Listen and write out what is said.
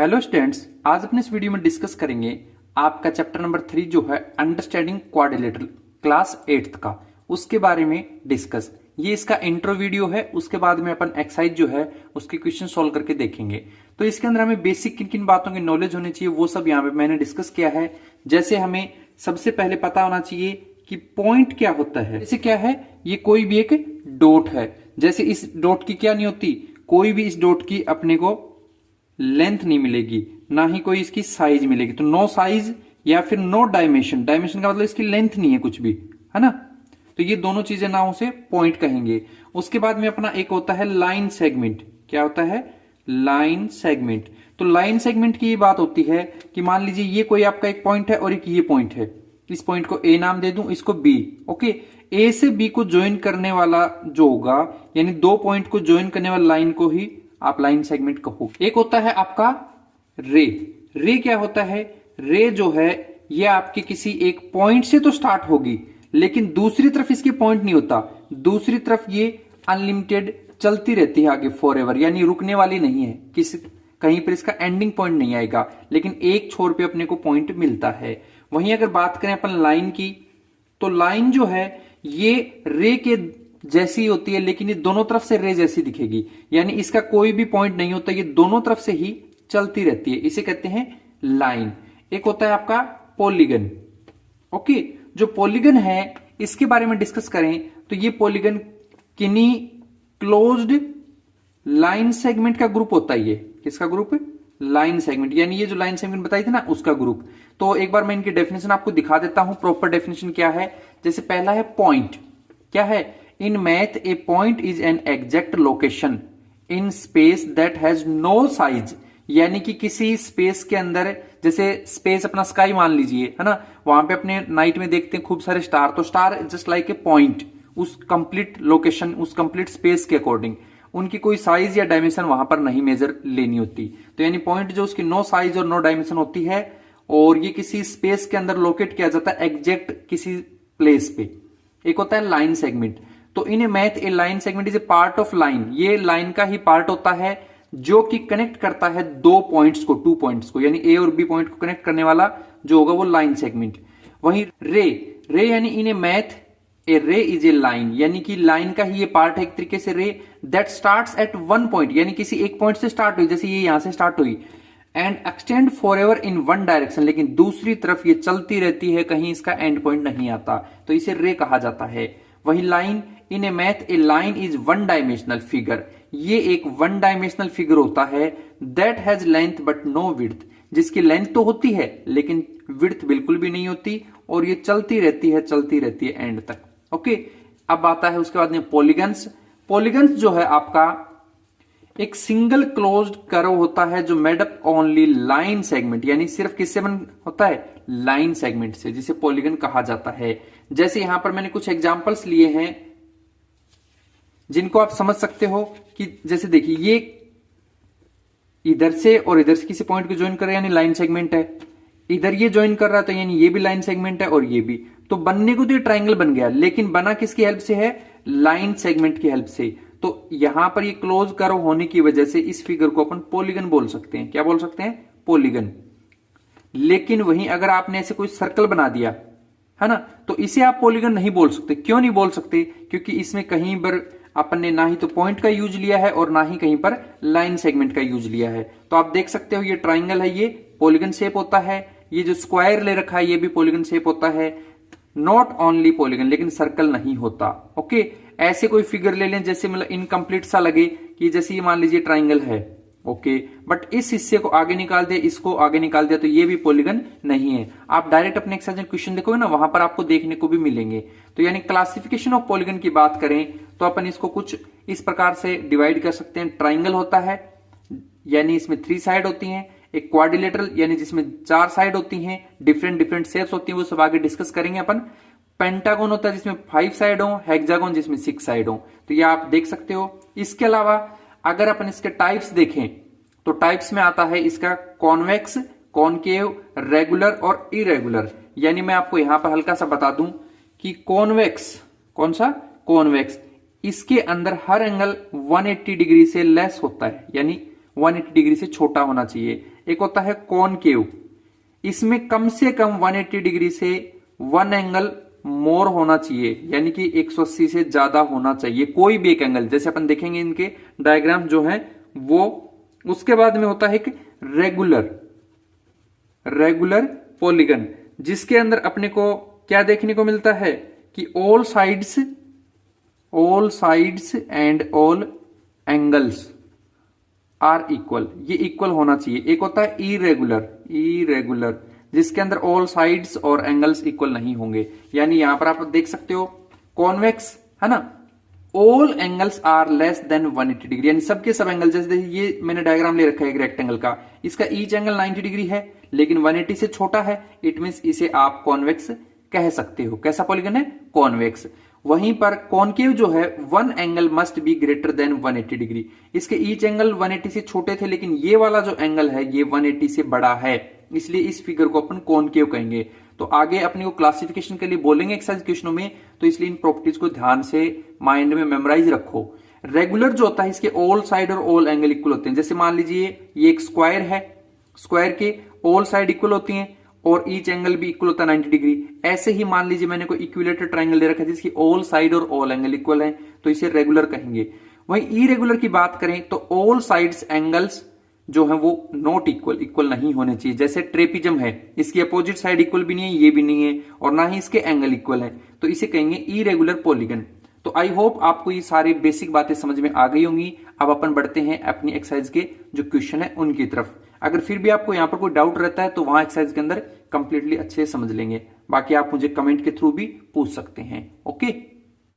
Hello students, आज अपने इस वीडियो में डिस्कस करेंगे आपका चैप्टर नंबर 3 जो है अंडरस्टैंडिंग क्वाड्रिलेटरल क्लास 8th का, उसके बारे में डिस्कस। ये इसका इंट्रो वीडियो है। उसके बाद में अपन एक्सरसाइज जो है उसके क्वेश्चन सॉल्व करके देखेंगे। तो इसके अंदर हमें बेसिक किन किन बातों की नॉलेज होनी चाहिए वो सब यहाँ पे मैंने डिस्कस किया है। जैसे हमें सबसे पहले पता होना चाहिए कि पॉइंट क्या होता है। जैसे क्या है, ये कोई भी एक डॉट है। जैसे इस डॉट की क्या नहीं होती, कोई भी इस डॉट की अपने को लेंथ नहीं मिलेगी, ना ही कोई इसकी साइज मिलेगी। तो नो साइज या फिर नो डायमेंशन। डायमेंशन का मतलब इसकी लेंथ नहीं है कुछ भी, है ना। तो ये दोनों चीजें ना उसे पॉइंट कहेंगे। उसके बाद में अपना एक होता है लाइन सेगमेंट। क्या होता है? Line segment. तो लाइन सेगमेंट की ये बात होती है कि मान लीजिए ये कोई आपका एक पॉइंट है और एक ये पॉइंट है। इस पॉइंट को ए नाम दे दूं, इसको बी। ओके, ए से बी को ज्वाइन करने वाला जो होगा, यानी दो पॉइंट को ज्वाइन करने वाला लाइन को ही आप लाइन सेगमेंट कहो। एक होता है आपका रे। रे क्या होता है? रे जो है ये आपके किसी एक पॉइंट से तो स्टार्ट होगी, लेकिन दूसरी तरफ इसके पॉइंट नहीं होता। दूसरी तरफ ये अनलिमिटेड चलती रहती है आगे फॉर एवर, यानी रुकने वाली नहीं है। किसी कहीं पर इसका एंडिंग पॉइंट नहीं आएगा, लेकिन एक छोर पे अपने को पॉइंट मिलता है। वहीं अगर बात करें अपन लाइन की, तो लाइन जो है ये रे के जैसी होती है, लेकिन ये दोनों तरफ से रे जैसी दिखेगी। यानी इसका कोई भी पॉइंट नहीं होता, ये दोनों तरफ से ही चलती रहती है। इसे कहते हैं लाइन। एक होता है आपका पॉलीगन। ओके, जो पॉलीगन है इसके बारे में डिस्कस करें तो ये पॉलीगन किन्हीं क्लोज्ड लाइन सेगमेंट का ग्रुप होता है। ये किसका ग्रुप है? Line segment. यानी ये जो लाइन सेगमेंट बताई थी ना, उसका ग्रुप। तो एक बार मैं इनकी डेफिनेशन आपको दिखा देता हूं। प्रॉपर डेफिनेशन क्या है? जैसे पहला है पॉइंट। क्या है? In math a point is an exact location in space that has no size. यानी कि किसी स्पेस के अंदर, जैसे स्पेस अपना स्काई मान लीजिए, है ना, वहां पे अपने नाइट में देखते हैं खूब सारे स्टार। तो star just like a point, उस कंप्लीट लोकेशन, उस कंप्लीट स्पेस के अकॉर्डिंग। उनकी कोई साइज या डायमेंशन वहां पर नहीं मेजर लेनी होती। तो यानी पॉइंट जो उसकी नो साइज और नो डायमेंशन होती है, और ये किसी स्पेस के अंदर लोकेट किया जाता है एग्जैक्ट किसी प्लेस पे। एक होता है लाइन सेगमेंट। तो इन math a line segment is a part of line. ये लाइन का ही पार्ट होता है जो कि कनेक्ट करता है दो पॉइंट्स को, टू पॉइंट्स को, यानी ए और बी पॉइंट को कनेक्ट करने वाला जो होगा वो लाइन सेगमेंट। वहीं रे, रे यानी इन ए मैथ ए रे इज ए लाइन, यानी कि लाइन का ही ये पार्ट है एक तरीके से रे, that starts at one point, यानी किसी एक पॉइंट से स्टार्ट हुई, जैसे ये यहां से स्टार्ट हुई, and extend for ever in one direction, लेकिन दूसरी तरफ ये चलती रहती है, कहीं इसका एंड पॉइंट नहीं आता, तो इसे रे कहा जाता है। वही line in a math a line is one dimensional figure. ये एक वन डायमेंशनल फिगर होता है that has length but no width, जिसकी लेंथ तो होती है लेकिन विड्थ बिल्कुल भी नहीं होती, और ये चलती रहती है एंड तक। ओके, अब आता है उसके बाद में पॉलीगन्स। पॉलीगन्स जो है आपका एक सिंगल क्लोज्ड कर्व होता है जो made up only line segment, यानी सिर्फ किससे बन होता है? लाइन सेगमेंट से, जिसे पॉलीगन कहा जाता है। जैसे यहां पर मैंने कुछ एग्जांपल्स लिए हैं जिनको आप समझ सकते हो कि जैसे देखिए, ये इधर से और इधर से किसी पॉइंट को ज्वाइन कर रहा है, यानी लाइन सेगमेंट है। इधर ये ज्वाइन कर रहा है, तो यानी ये भी लाइन सेगमेंट है, और ये भी। तो बनने को तो ये ट्राइंगल बन गया, लेकिन बना किसकी हेल्प से है? लाइन सेगमेंट की हेल्प से। तो यहां पर ये क्लोज कर्व होने की वजह से इस फिगर को अपन पॉलीगन बोल सकते हैं। क्या बोल सकते हैं? पॉलीगन। लेकिन वहीं अगर आपने ऐसे कोई सर्कल बना दिया, है ना, तो इसे आप पॉलीगन नहीं बोल सकते। क्यों नहीं बोल सकते? क्योंकि इसमें कहीं पर अपन ने ना ही तो पॉइंट का यूज लिया है और ना ही कहीं पर लाइन सेगमेंट का यूज लिया है। तो आप देख सकते हो ये ट्राइंगल है, ये पॉलीगन शेप होता है। ये जो स्क्वायर ले रखा है ये भी पॉलीगन शेप होता है। नॉट ओनली पॉलीगन, लेकिन सर्कल नहीं होता। ओके, ऐसे कोई फिगर ले लें जैसे मतलब इनकम्प्लीट सा लगे, कि जैसे ये मान लीजिए ट्राइंगल है, ओके, बट इस हिस्से को आगे निकाल दे, इसको आगे निकाल दिया, तो ये भी पॉलीगन नहीं है। आप डायरेक्ट अपने एक्सरसाइज में क्वेश्चन देखोगे ना, वहां पर आपको देखने को भी मिलेंगे। तो यानी क्लासिफिकेशन ऑफ पॉलीगन की बात करें तो अपन इसको कुछ इस प्रकार से डिवाइड कर सकते हैं। ट्राइंगल होता है, यानी इसमें 3 साइड होती हैं। एक क्वाड्रिलेटरल, यानी जिसमें 4 साइड होती हैं, डिफरेंट डिफरेंट शेप्स होती हैं, वो सब आगे डिस्कस करेंगे अपन। पेंटागन होता है जिसमें 5 साइड हो, हेक्सागन जिसमें 6 साइड हो। तो ये आप देख सकते हो। इसके अलावा अगर अपन इसके टाइप्स देखें तो टाइप्स में आता है इसका कॉन्वेक्स, कॉनकेव, रेगुलर और इरेगुलर। यानी मैं आपको यहां पर हल्का सा बता दूं कि कॉन्वेक्स, कौन सा? कॉन्वेक्स, इसके अंदर हर एंगल 180 डिग्री से लेस होता है, यानी 180 डिग्री से छोटा होना चाहिए। एक होता है कॉनकेव, इसमें कम से कम 180 डिग्री से 1 एंगल मोर होना चाहिए, यानी कि 180 से ज्यादा होना चाहिए कोई भी एक एंगल, जैसे अपन देखेंगे इनके डायग्राम जो है वो। उसके बाद में होता है कि रेगुलर पॉलीगन, जिसके अंदर अपने को क्या देखने को मिलता है कि all sides and all angles are equal, ये इक्वल होना चाहिए। एक होता है इरेगुलर, जिसके अंदर ऑल साइड्स और एंगल्स इक्वल नहीं होंगे, यानी यहां पर आप देख सकते हो कॉन्वेक्स है ना, all angles are less than 180 degree, यानी सबके सब एंगल, जैसे ये मैंने डायग्राम ले रखा है एक रेक्टेंगल का, इसका ईच एंगल 90 डिग्री है लेकिन 180 से छोटा है, इट मींस इसे आप कॉन्वेक्स कह सकते हो। कैसा पॉलीगन है? कॉन्वेक्स। वहीं पर कॉनकेव जो है, one angle must be greater than 180 degree, इसके ईच एंगल 180 से छोटे थे लेकिन ये वाला जो एंगल है ये 180 से बड़ा है, इसलिए इस फिगर को अपन कॉनकेव कहेंगे। तो आगे अपने को क्लासिफिकेशन के लिए बोलेंगे एक्सरसाइज क्वेश्चनों में, तो इसलिए इन प्रॉपर्टीज को ध्यान से माइंड में मेमोराइज रखो। रेगुलर जो होता है इसके ऑल साइड और ऑल एंगल इक्वल होते हैं, जैसे मान लीजिए ये एक स्क्वायर है, स्क्वायर के ऑल साइड इक्वल होती हैं और ईच एंगल भी इक्वल होता है 90 डिग्री। ऐसे ही मान लीजिए मैंने कोई इक्विलेटर ट्राइंगल दे रखा है जिसकी ऑल साइड और ऑल एंगल इक्वल है, तो इसे रेगुलर कहेंगे। वहीं इरेगुलर की बात करें तो ऑल साइड्स एंगल्स जो है वो नॉट इक्वल नहीं होने चाहिए। जैसे ट्रेपिजम है, इसकी अपोजिट साइड इक्वल भी नहीं है, ये भी नहीं है, और ना ही इसके एंगल इक्वल है, तो इसे कहेंगे इरेगुलर पॉलीगन। तो आई होप आपको ये सारी बेसिक बातें समझ में आ गई होंगी। अब अपन बढ़ते हैं अपनी एक्सरसाइज के जो क्वेश्चन है उनकी तरफ। अगर फिर भी आपको यहाँ पर कोई डाउट रहता है तो वहां एक्सरसाइज के अंदर कंप्लीटली अच्छे से समझ लेंगे, बाकी आप मुझे कमेंट के थ्रू भी पूछ सकते हैं। ओके।